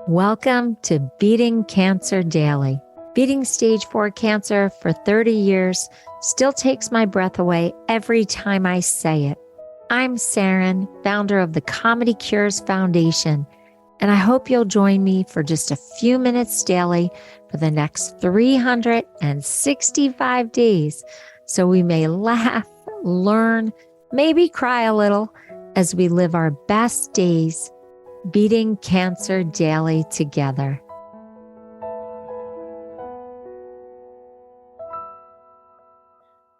Welcome to Beating Cancer Daily. Beating stage 4 cancer for 30 years still takes my breath away every time I say it. I'm Saranne, founder of the Comedy Cures Foundation, and I hope you'll join me for just a few minutes daily for the next 365 days so we may laugh, learn, maybe cry a little as we live our best days beating cancer daily together.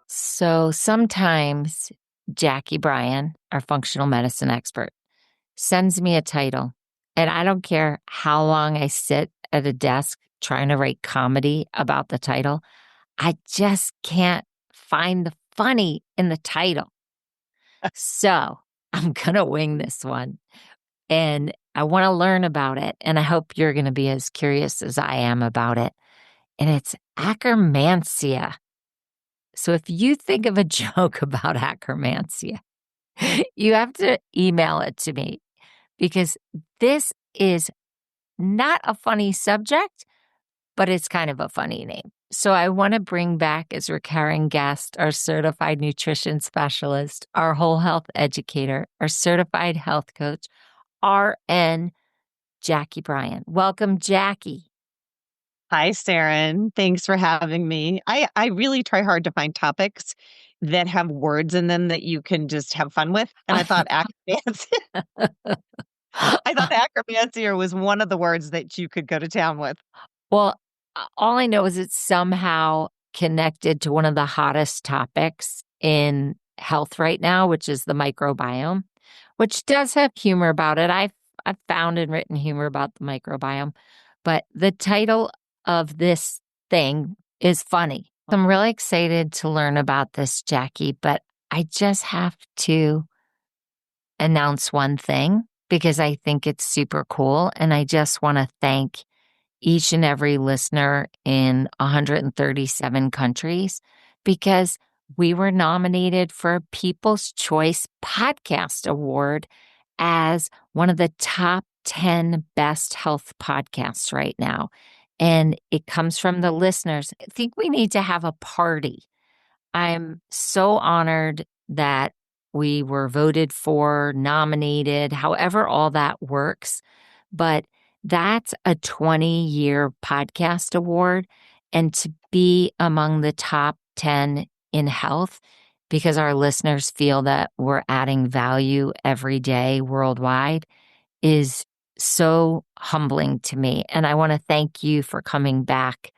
So sometimes Jacqui Bryan, our functional medicine expert, sends me a title, and I don't care how long I sit at a desk trying to write comedy about the title. I just can't find the funny in the title. So I'm going to wing this one. And I want to learn about it. And I hope you're going to be as curious as I am about it. And it's Akkermansia. So if you think of a joke about Akkermansia, you have to email it to me because this is not a funny subject, but it's kind of a funny name. So I want to bring back as recurring guest our certified nutrition specialist, our whole health educator, our certified health coach, RN Jacqui Bryan. Welcome, Jacqui. Hi, Saranne. Thanks for having me. I really try hard to find topics that have words in them that you can just have fun with. And I thought acromancy, I thought acromancy was one of the words that you could go to town with. Well, all I know is it's somehow connected to one of the hottest topics in health right now, which is the microbiome, which does have humor about it. I've found and written humor about the microbiome, but the title of this thing is funny. I'm really excited to learn about this, Jacqui, but I just have to announce one thing because I think it's super cool. And I just want to thank each and every listener in 137 countries because we were nominated for a People's Choice Podcast Award as one of the top 10 best health podcasts right now. And it comes from the listeners. I think we need to have a party. I'm so honored that we were voted for, nominated, however all that works. But that's a 20-year podcast award. And to be among the top 10 in health, because our listeners feel that we're adding value every day worldwide, is so humbling to me. And I want to thank you for coming back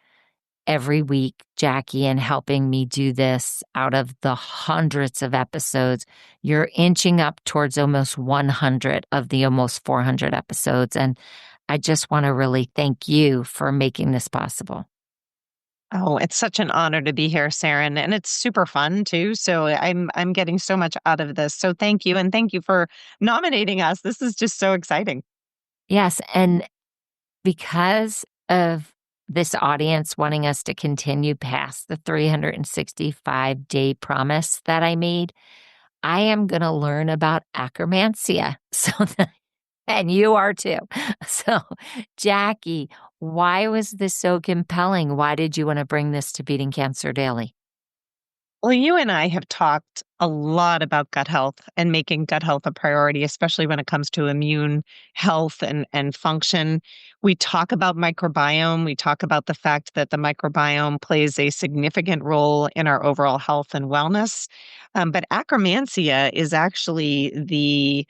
every week, Jacqui, and helping me do this out of the hundreds of episodes. You're inching up towards almost 100 of the almost 400 episodes. And I just want to really thank you for making this possible. Oh, it's such an honor to be here, Saranne, and it's super fun too. So I'm getting so much out of this. So thank you, and thank you for nominating us. This is just so exciting. Yes, and because of this audience wanting us to continue past the 365-day promise that I made, I am going to learn about Akkermansia. And you are too. So, Jacqui, why was this so compelling? Why did you want to bring this to Beating Cancer Daily? Well, you and I have talked a lot about gut health and making gut health a priority, especially when it comes to immune health and function. We talk about microbiome. We talk about the fact that the microbiome plays a significant role in our overall health and wellness. But Akkermansia is actually the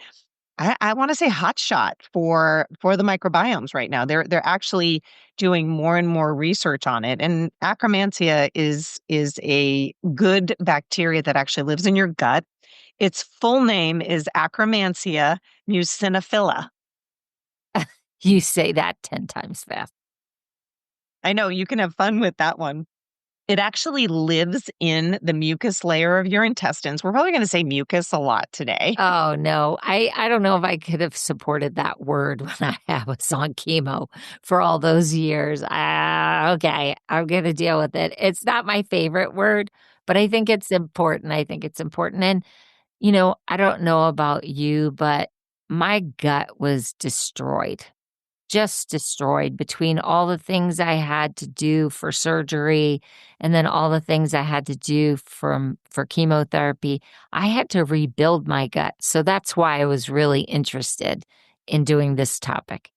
I want to say hotshot for the microbiomes right now. They're actually doing more and more research on it. And Akkermansia is a good bacteria that actually lives in your gut. Its full name is Akkermansia mucinophila. You say that 10 times fast. I know you can have fun with that one. It actually lives in the mucus layer of your intestines. We're probably going to say mucus a lot today. Oh, no. I don't know if I could have supported that word when I was on chemo for all those years. Okay, I'm going to deal with it. It's not my favorite word, but I think it's important. And, I don't know about you, but my gut was destroyed just destroyed between all the things I had to do for surgery and then all the things I had to do for chemotherapy. I had to rebuild my gut. So that's why I was really interested in doing this topic.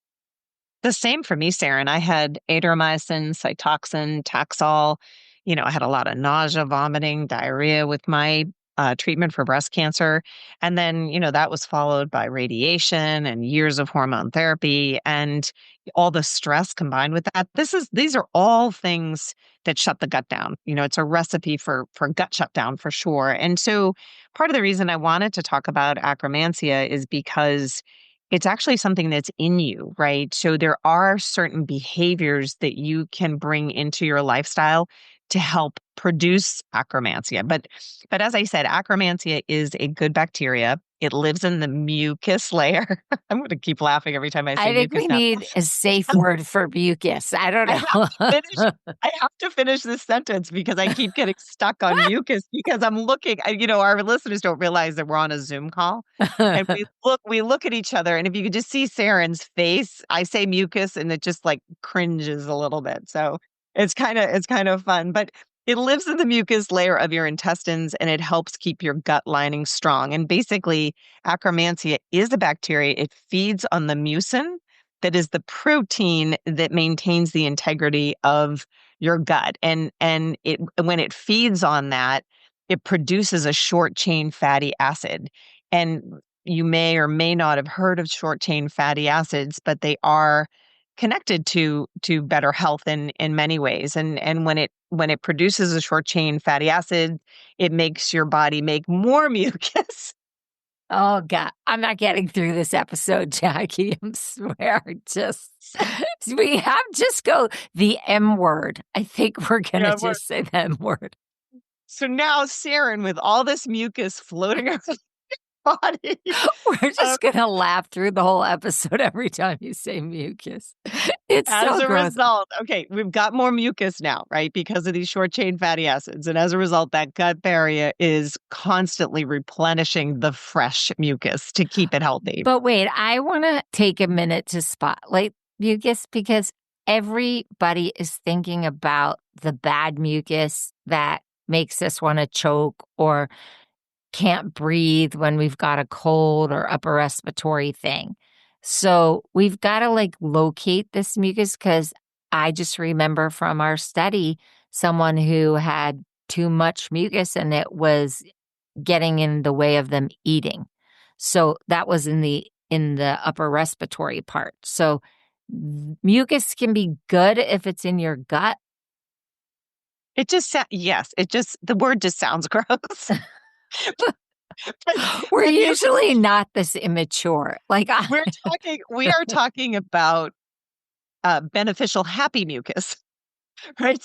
The same for me, Saranne. I had Adriamycin, Cytoxan, Taxol. I had a lot of nausea, vomiting, diarrhea with my treatment for breast cancer. And then, that was followed by radiation and years of hormone therapy and all the stress combined with that. These are all things that shut the gut down. It's a recipe for gut shutdown for sure. And so part of the reason I wanted to talk about Akkermansia is because it's actually something that's in you, right? So there are certain behaviors that you can bring into your lifestyle to help produce Akkermansia. But as I said, Akkermansia is a good bacteria. It lives in the mucus layer. I'm going to keep laughing every time I I say think mucus we now. need a safe word for mucus. I don't I have to finish. know. I have to finish this sentence because I keep getting stuck on mucus because I'm looking. Our listeners don't realize that we're on a Zoom call, and we look at each other, and if you could just see Saren's face, I say mucus, and it just like cringes a little bit. So it's kind of fun, but it lives in the mucus layer of your intestines, and it helps keep your gut lining strong. And basically, Akkermansia is a bacteria. It feeds on the mucin that is the protein that maintains the integrity of your gut. And it when it feeds on that, it produces a short chain fatty acid. And you may or may not have heard of short chain fatty acids, but they are connected to better health in many ways. And when it produces a short chain fatty acid, it makes your body make more mucus. Oh God, I'm not getting through this episode, Jackie. I swear, we have just go the M word. I think we're gonna Yeah, just say the M word. so now Sarenn, with all this mucus floating around your body, We're um, just gonna laugh through the whole episode every time you say mucus. It's as so a gross. result, okay, we've got more mucus now, right? Because of these short chain fatty acids. And as a result, that gut barrier is constantly replenishing the fresh mucus to keep it healthy. But wait, I want to take a minute to spotlight mucus because everybody is thinking about the bad mucus that makes us want to choke or can't breathe when we've got a cold or upper respiratory thing. So we've got to locate this mucus because I just remember from our study someone who had too much mucus and it was getting in the way of them eating. So that was in the upper respiratory part. So mucus can be good if it's in your gut. Yes, the word just sounds gross. But We're but mucus, usually not this immature. we are talking about beneficial happy mucus, right?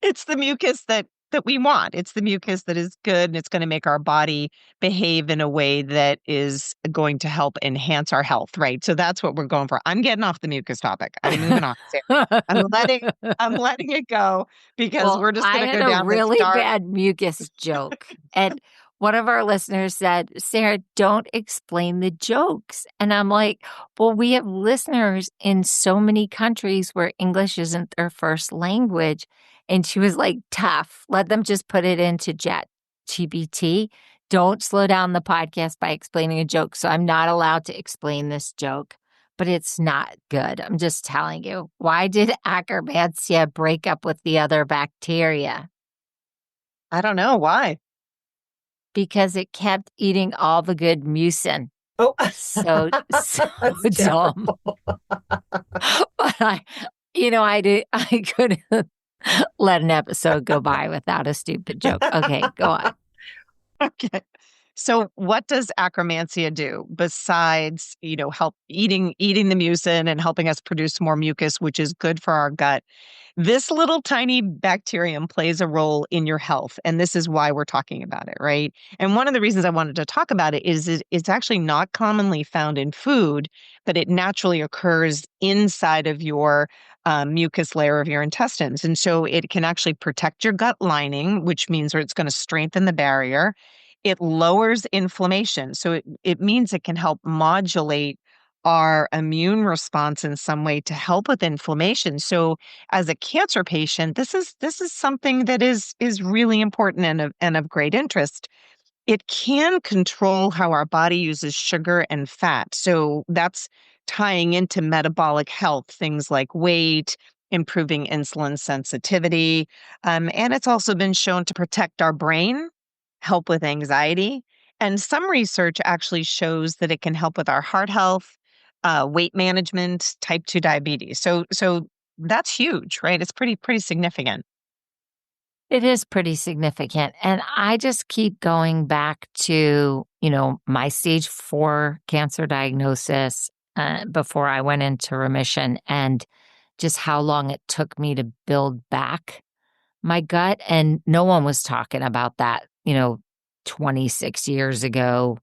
It's the mucus that we want. It's the mucus that is good, and it's gonna make our body behave in a way that is going to help enhance our health, right? So that's what we're going for. I'm getting off the mucus topic. I'm moving on, Sarah. I'm letting I'm letting it go because Well, we're just I gonna had go a down this really dark. bad mucus joke. And one of our listeners said, Sarah, don't explain the jokes. And I'm like, well, we have listeners in so many countries where English isn't their first language. And she was like, tough. Let them just put it into Chat GPT. Don't slow down the podcast by explaining a joke. So I'm not allowed to explain this joke, but it's not good. I'm just telling you. Why did Akkermansia break up with the other bacteria? I don't know why. Because it kept eating all the good mucin. Oh, So that's dumb. terrible. But I couldn't let an episode go by without a stupid joke. Okay, go on. Okay. So what does Akkermansia do besides, help eating the mucin and helping us produce more mucus, which is good for our gut? This little tiny bacterium plays a role in your health, and this is why we're talking about it, right? And one of the reasons I wanted to talk about it is it's actually not commonly found in food, but it naturally occurs inside of your mucus layer of your intestines. And so it can actually protect your gut lining, which means it's going to strengthen the barrier. It lowers inflammation. So it means it can help modulate our immune response in some way to help with inflammation. So as a cancer patient, this is something that is really important and of great interest. It can control how our body uses sugar and fat. So that's tying into metabolic health, things like weight, improving insulin sensitivity. And it's also been shown to protect our brain, help with anxiety. And some research actually shows that it can help with our heart health, weight management, type 2 diabetes. So that's huge, right? It's pretty significant. It is pretty significant. And I just keep going back to, my stage 4 cancer diagnosis before I went into remission and just how long it took me to build back my gut. And no one was talking about that, 26 years ago.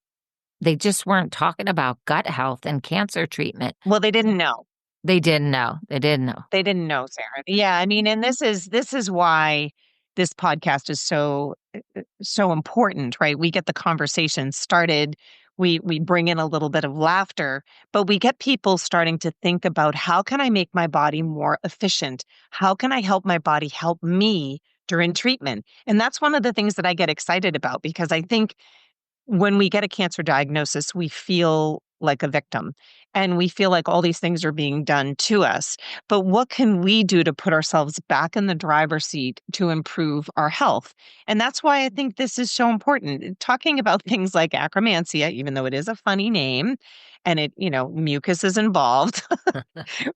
They just weren't talking about gut health and cancer treatment. Well, they didn't know. They didn't know. They didn't know. They didn't know, Sarah. Yeah, I mean, and this is why this podcast is so important, right? We get the conversation started. We bring in a little bit of laughter, but we get people starting to think about how can I make my body more efficient? How can I help my body help me during treatment? And that's one of the things that I get excited about because I think when we get a cancer diagnosis, we feel like a victim and we feel like all these things are being done to us. But what can we do to put ourselves back in the driver's seat to improve our health? And that's why I think this is so important. Talking about things like Akkermansia, even though it is a funny name and mucus is involved,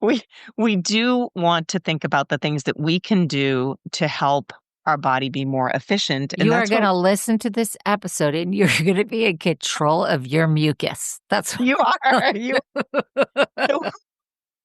we we do want to think about the things that we can do to help our body be more efficient. And You are that's going what to listen to this episode and you're going to be in control of your mucus. That's you are. You so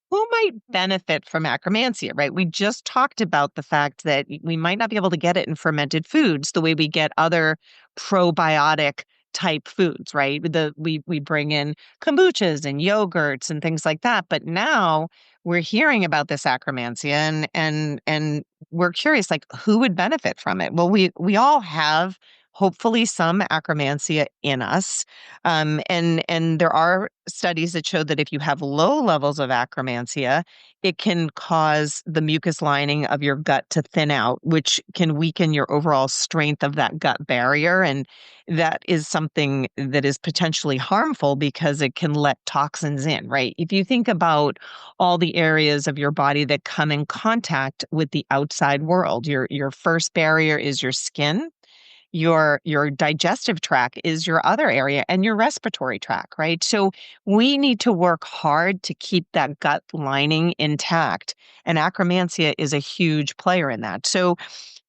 who might benefit from Akkermansia, right? We just talked about the fact that we might not be able to get it in fermented foods the way we get other probiotic type foods, right? We bring in kombuchas and yogurts and things like that, but now we're hearing about this Akkermansia and we're curious, like who would benefit from it? Well, we all have hopefully some Akkermansia in us. And there are studies that show that if you have low levels of Akkermansia, it can cause the mucus lining of your gut to thin out, which can weaken your overall strength of that gut barrier. And that is something that is potentially harmful because it can let toxins in, right? If you think about all the areas of your body that come in contact with the outside world, your first barrier is your skin. Your digestive tract is your other area and your respiratory tract, right? So we need to work hard to keep that gut lining intact. And Akkermansia is a huge player in that. So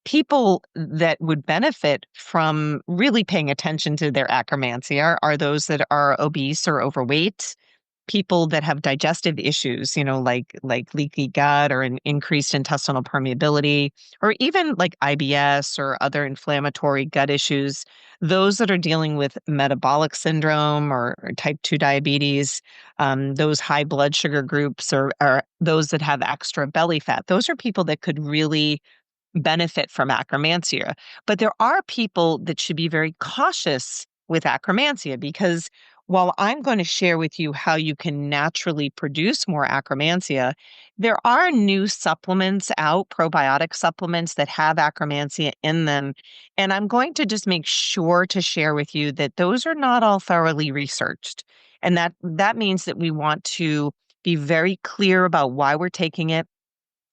people that would benefit from really paying attention to their Akkermansia are those that are obese or overweight, people that have digestive issues, like leaky gut or an increased intestinal permeability, or even like IBS or other inflammatory gut issues, those that are dealing with metabolic syndrome or type 2 diabetes, those high blood sugar groups, or those that have extra belly fat, those are people that could really benefit from Akkermansia. But there are people that should be very cautious with Akkermansia because while I'm going to share with you how you can naturally produce more Akkermansia, there are new supplements out, probiotic supplements that have Akkermansia in them. And I'm going to just make sure to share with you that those are not all thoroughly researched. And that means that we want to be very clear about why we're taking it,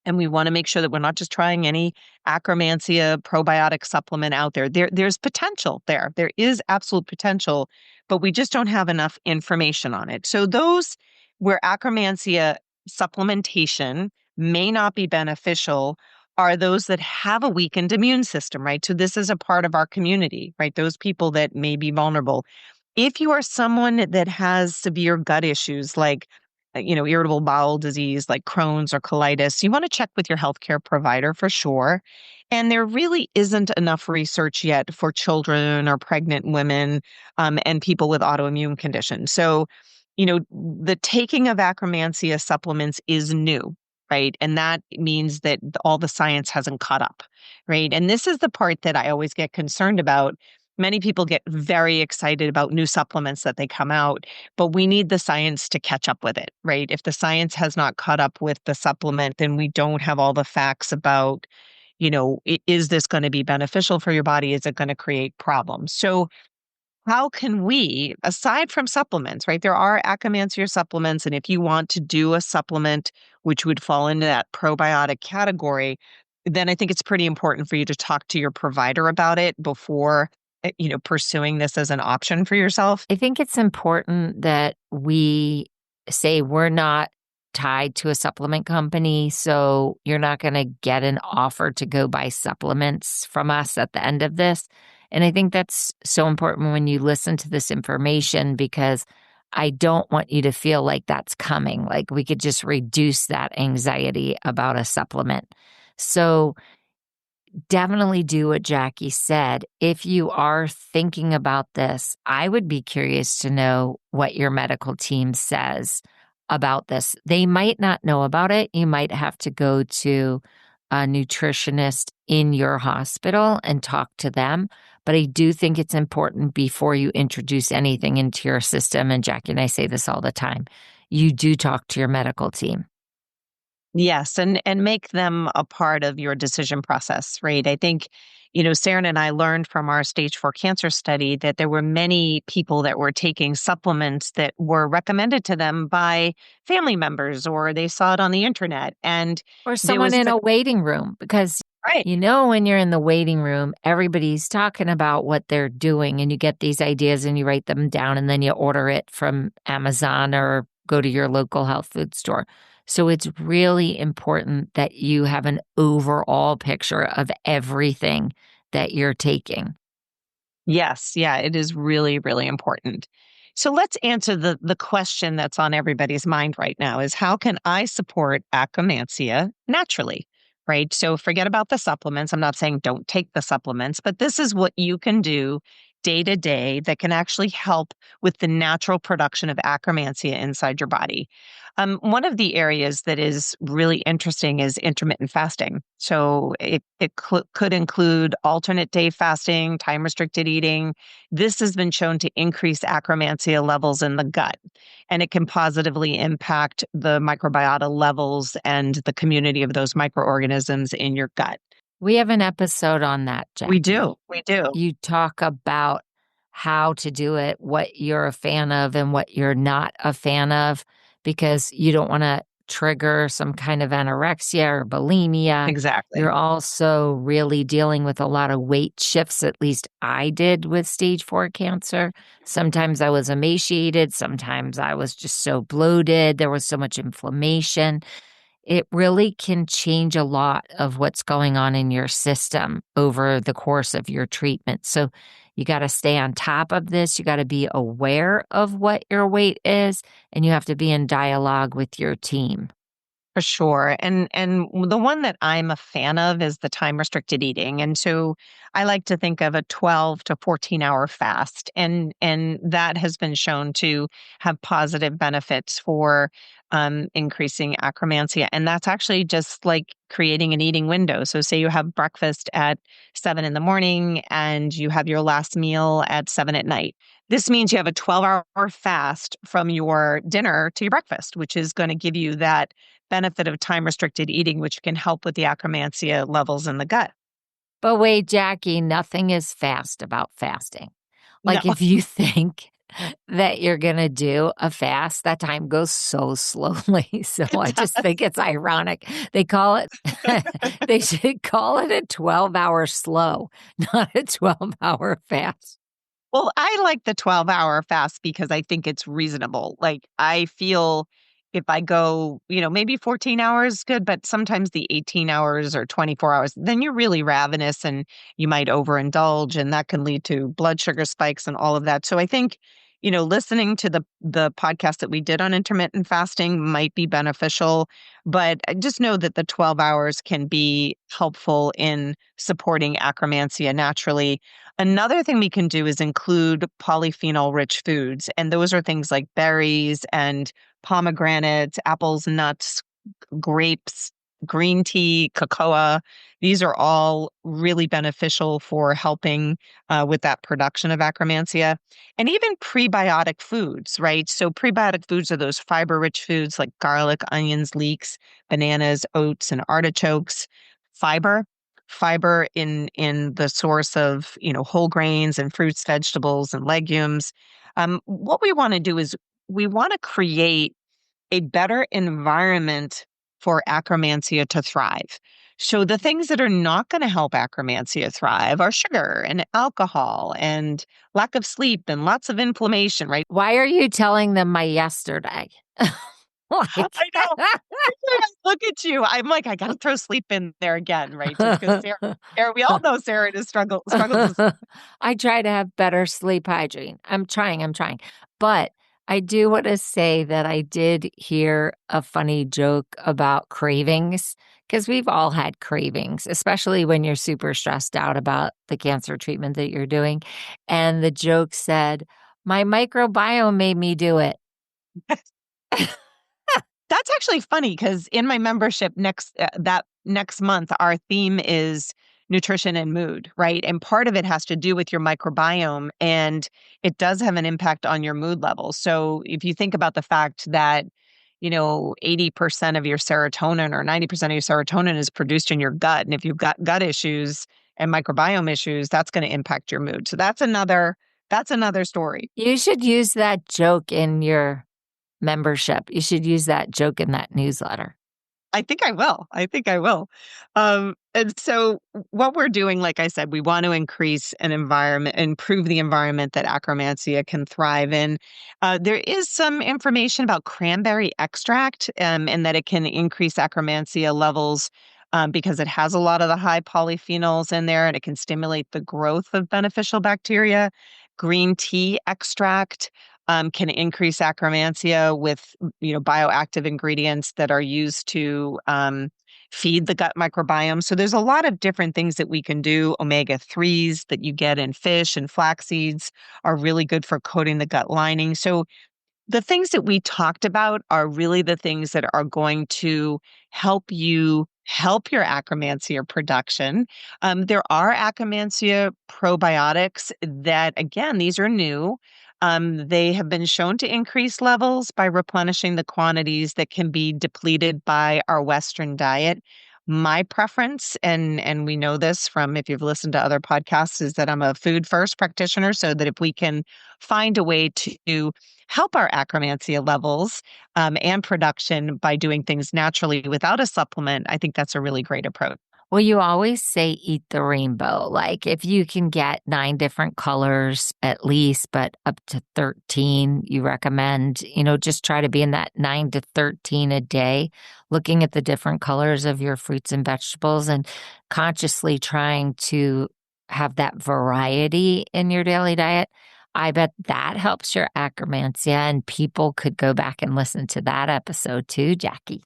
and we want to make sure that we're not just trying any Akkermansia probiotic supplement out there. There's potential there. There is absolute potential, but we just don't have enough information on it. So those where Akkermansia supplementation may not be beneficial are those that have a weakened immune system, right? So this is a part of our community, right? Those people that may be vulnerable. If you are someone that has severe gut issues like irritable bowel disease like Crohn's or colitis, you want to check with your healthcare provider for sure. And there really isn't enough research yet for children or pregnant women, and people with autoimmune conditions. So, the taking of Akkermansia supplements is new. Right. And that means that all the science hasn't caught up. Right. And this is the part that I always get concerned about. Many people get very excited about new supplements that they come out, but we need the science to catch up with it, right? If the science has not caught up with the supplement, then we don't have all the facts about, is this going to be beneficial for your body? Is it going to create problems? So, how can we, aside from supplements, right? There are Akkermansia supplements, and if you want to do a supplement which would fall into that probiotic category, then I think it's pretty important for you to talk to your provider about it before, pursuing this as an option for yourself. I think it's important that we say we're not tied to a supplement company, so you're not going to get an offer to go buy supplements from us at the end of this. And I think that's so important when you listen to this information because I don't want you to feel like that's coming. Like we could just reduce that anxiety about a supplement. So definitely do what Jacqui said. If you are thinking about this, I would be curious to know what your medical team says about this. They might not know about it. You might have to go to a nutritionist in your hospital and talk to them. But I do think it's important before you introduce anything into your system. And Jacqui and I say this all the time. You do talk to your medical team. Yes, and make them a part of your decision process, right? I think, Saranne and I learned from our stage 4 cancer study that there were many people that were taking supplements that were recommended to them by family members or they saw it on the internet. And Or there someone was in a waiting room because right. when you're in the waiting room, everybody's talking about what they're doing and you get these ideas and you write them down and then you order it from Amazon or go to your local health food store. So it's really important that you have an overall picture of everything that you're taking. Yes, yeah, it is really, really important. So let's answer the question that's on everybody's mind right now is how can I support Akkermansia naturally? Right. So forget about the supplements. I'm not saying don't take the supplements, but this is what you can do day to day that can actually help with the natural production of Akkermansia inside your body. One of the areas that is really interesting is intermittent fasting. So it could include alternate day fasting, time restricted eating. This has been shown to increase Akkermansia levels in the gut, and it can positively impact the microbiota levels and the community of those microorganisms in your gut. We have an episode on that, We Jacqui. do. We do. You talk about how to do it, what you're a fan of and what you're not a fan of, because you don't want to trigger some kind of anorexia or bulimia. You're Exactly. also really dealing with a lot of weight shifts, at least I did with stage 4 cancer. Sometimes I was emaciated, sometimes I was just so bloated, there was so much inflammation. It really can change a lot of what's going on in your system over the course of your treatment. So you got to stay on top of this. You got to be aware of what your weight is, and you have to be in dialogue with your team. For sure. And the one that I'm a fan of is the time restricted eating. And so I like to think of a 12 to 14-hour fast. And that has been shown to have positive benefits for increasing Akkermansia. And that's actually just like creating an eating window. So say you have breakfast at 7 in the morning and you have your last meal at 7 at night. This means you have a 12-hour fast from your dinner to your breakfast, which is going to give you that benefit of time restricted eating, which can help with the Akkermansia levels in the gut. But wait, Jacqui, nothing is fast about fasting. No, Like if you think that you're going to do a fast, that time goes so slowly. So it I just does. think it's ironic. They call it, they should call it a 12-hour slow, not a 12-hour fast. Well, I like the 12-hour fast because I think it's reasonable. Like, I feel if I go, maybe 14 hours is good, but sometimes the 18 hours or 24 hours, then you're really ravenous and you might overindulge, and that can lead to blood sugar spikes and all of that. So I think, listening to the podcast that we did on intermittent fasting might be beneficial, but I just know that the 12 hours can be helpful in supporting Akkermansia naturally. Another thing we can do is include polyphenol-rich foods, and those are things like berries and pomegranates, apples, nuts, grapes. green tea, cocoa. These are all really beneficial for helping with that production of Akkermansia. And even prebiotic foods, right? So prebiotic foods are those fiber-rich foods like garlic, onions, leeks, bananas, oats, and artichokes. Fiber, fiber in the source of, whole grains and fruits, vegetables, and legumes. What we want to do is we want to create a better environment for Akkermansia to thrive. So the things that are not going to help Akkermansia thrive are sugar and alcohol and lack of sleep and lots of inflammation, right? Why are you telling them my yesterday? Like, I know. I look at you. I'm like, I gotta throw sleep in there again, right? Just because Sarah, we all know Sarah has struggled with. I try to have better sleep hygiene. I'm trying. But I do want to say that I did hear a funny joke about cravings because we've all had cravings, especially when you're super stressed out about the cancer treatment that you're doing. And the joke said, my microbiome made me do it. That's actually funny because in my membership that next month, our theme is nutrition and mood, right? And part of it has to do with your microbiome, and it does have an impact on your mood levels. So if you think about the fact that 80% of your serotonin or 90% of your serotonin is produced in your gut, and if you've got gut issues and microbiome issues, that's going to impact your mood. So that's another story. You should use that joke in your membership. You should use that joke in that newsletter. I think I will. I think I will. And so what we're doing, like I said, we want to increase an environment, improve the environment that Akkermansia can thrive in. There is some information about cranberry extract, and that it can increase Akkermansia levels because it has a lot of the high polyphenols in there and it can stimulate the growth of beneficial bacteria. Green tea extract can increase Akkermansia with bioactive ingredients that are used to feed the gut microbiome. So there's a lot of different things that we can do. Omega-3s that you get in fish and flax seeds are really good for coating the gut lining. So the things that we talked about are really the things that are going to help you help your Akkermansia production. There are Akkermansia probiotics that, again, these are new. They have been shown to increase levels by replenishing the quantities that can be depleted by our Western diet. My preference, and we know this from if you've listened to other podcasts, is that I'm a food first practitioner. So that if we can find a way to help our Akkermansia levels and production by doing things naturally without a supplement, I think that's a really great approach. Well, you always say eat the rainbow. Like if you can get 9 different colors at least, but up to 13, you recommend, just try to be in that 9 to 13 a day, looking at the different colors of your fruits and vegetables and consciously trying to have that variety in your daily diet. I bet that helps your Akkermansia, and people could go back and listen to that episode too, Jacqui.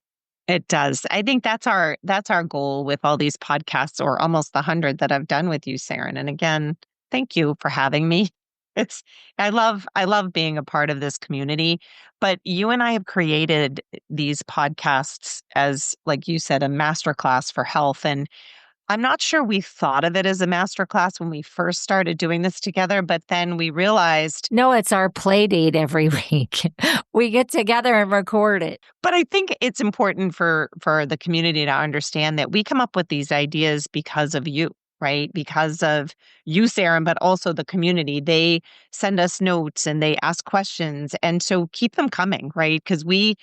It does. I think that's our goal with all these podcasts, or almost 100 that I've done with you, Saranne. And again, thank you for having me. It's I love being a part of this community, but you and I have created these podcasts as, like you said, a masterclass for health. And I'm not sure we thought of it as a masterclass when we first started doing this together, but then we realized. No, it's our play date every week. We get together and record it. But I think it's important for the community to understand that we come up with these ideas because of you, right? Because of you, Sarah, but also the community. They send us notes and they ask questions. And so keep them coming, right? Because we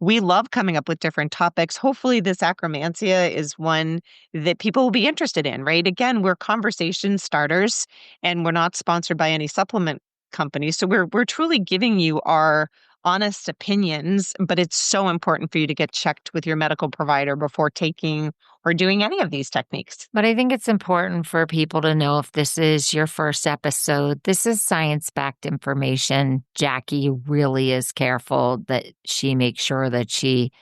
love coming up with different topics. Hopefully this Akkermansia is one that people will be interested in, right? Again, we're conversation starters and we're not sponsored by any supplement company. So we're truly giving you our honest opinions, but it's so important for you to get checked with your medical provider before taking or doing any of these techniques. But I think it's important for people to know if this is your first episode, this is science-backed information. Jacqui really is careful that she makes sure that she,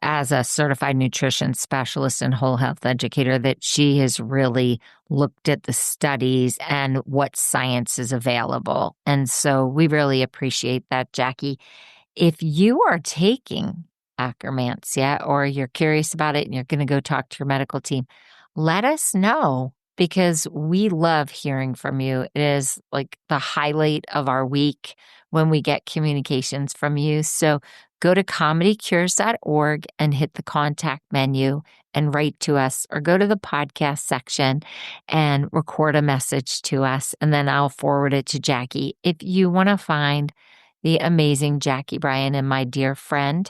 as a certified nutrition specialist and whole health educator, that she has really looked at the studies and what science is available. And so we really appreciate that, Jacqui. If you are taking Akkermansia, or you're curious about it and you're going to go talk to your medical team, let us know because we love hearing from you. It is like the highlight of our week when we get communications from you. So go to comedycures.org and hit the contact menu and write to us, or go to the podcast section and record a message to us. And then I'll forward it to Jacqui. If you want to find the amazing Jacqui Bryan and my dear friend,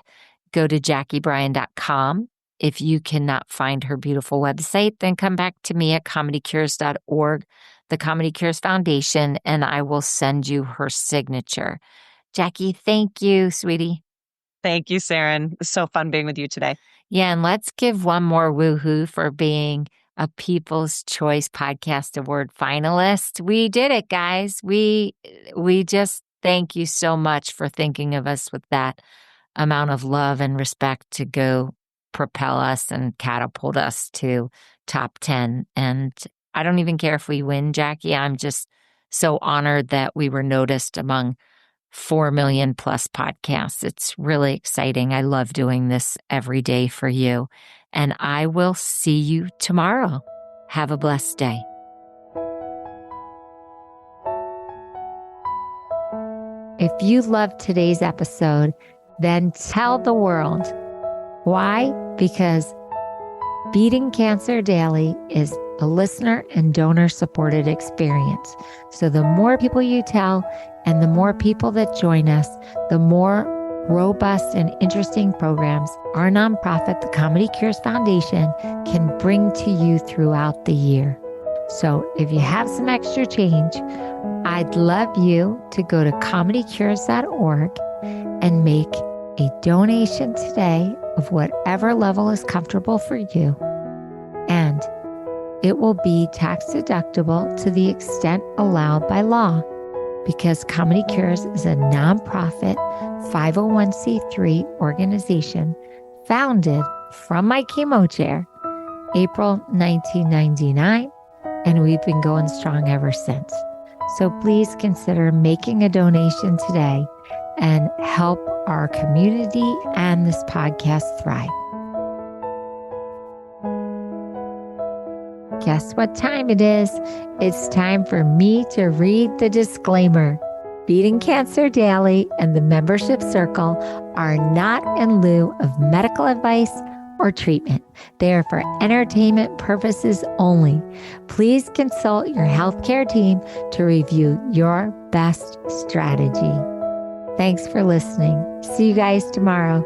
go to jacquibryan.com. If you cannot find her beautiful website, then come back to me at comedycures.org, the Comedy Cures Foundation, and I will send you her signature. Jacqui, thank you, sweetie. Thank you, Saranne. It was so fun being with you today. Yeah, and let's give one more woohoo for being a People's Choice Podcast Award finalist. We did it, guys. We just thank you so much for thinking of us with that amount of love and respect to go propel us and catapult us to top 10. And I don't even care if we win, Jacqui. I'm just so honored that we were noticed among 4 million plus podcasts. It's really exciting. I love doing this every day for you. And I will see you tomorrow. Have a blessed day. If you loved today's episode, then tell the world. Why? Because Beating Cancer Daily is a listener and donor supported experience. So the more people you tell and the more people that join us, the more robust and interesting programs our nonprofit, the Comedy Cures Foundation, can bring to you throughout the year. So if you have some extra change, I'd love you to go to comedycures.org and make a donation today of whatever level is comfortable for you. And it will be tax deductible to the extent allowed by law, because Comedy Cures is a nonprofit 501c3 organization founded from my chemo chair, April 1999, and we've been going strong ever since. So please consider making a donation today and help our community and this podcast thrive. Guess what time it is? It's time for me to read the disclaimer. Beating Cancer Daily and the membership circle are not in lieu of medical advice or treatment. They are for entertainment purposes only. Please consult your healthcare team to review your best strategy. Thanks for listening. See you guys tomorrow.